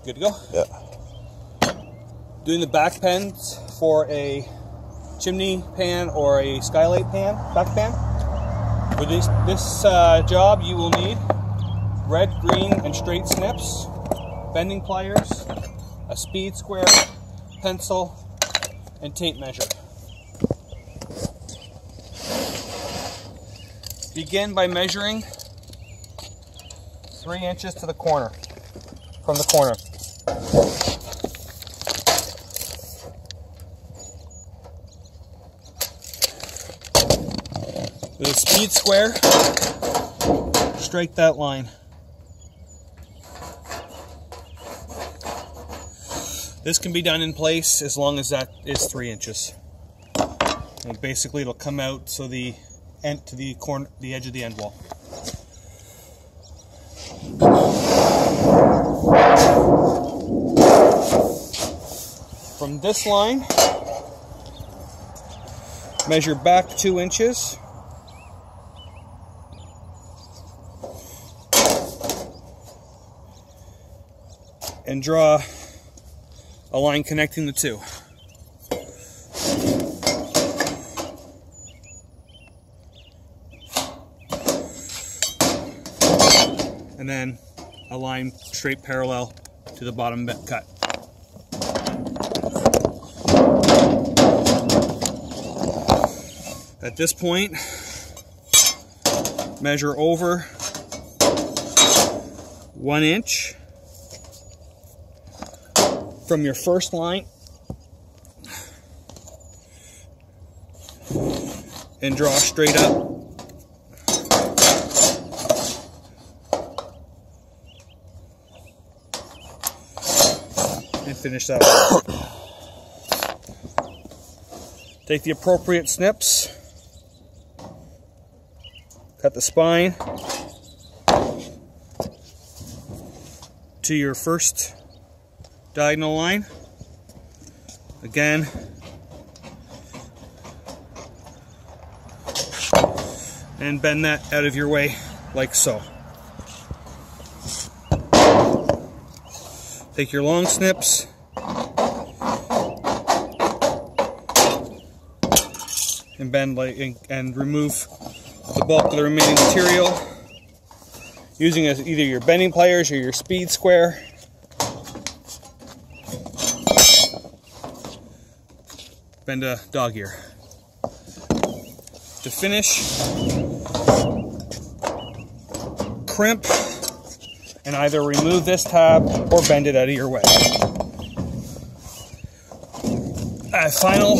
Good to go? Yeah. Doing the back pens for a chimney pan or a skylight pan, back pan. For this job, you will need red, green, and straight snips, bending pliers, a speed square, pencil, and tape measure. Begin by measuring 3 inches to the corner, from the corner. With a speed square, strike that line. This can be done in place as long as that is 3 inches. And basically, it'll come out so the end to the corner, the edge of the end wall. From this line, measure back 2 inches. And draw a line connecting the two. And then a line straight parallel to the bottom cut. At this point, measure over 1 inch from your first line and draw straight up. And finish that off. Take the appropriate snips, cut the spine to your first diagonal line. Again, and bend that out of your way like so. Take your long snips and bend and remove the bulk of the remaining material using either your bending pliers or your speed square. Bend a dog ear. To finish, crimp and either remove this tab or bend it out of your way. A final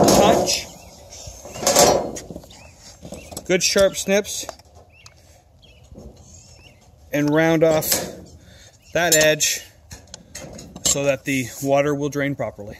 touch. Good sharp snips and round off that edge so that the water will drain properly.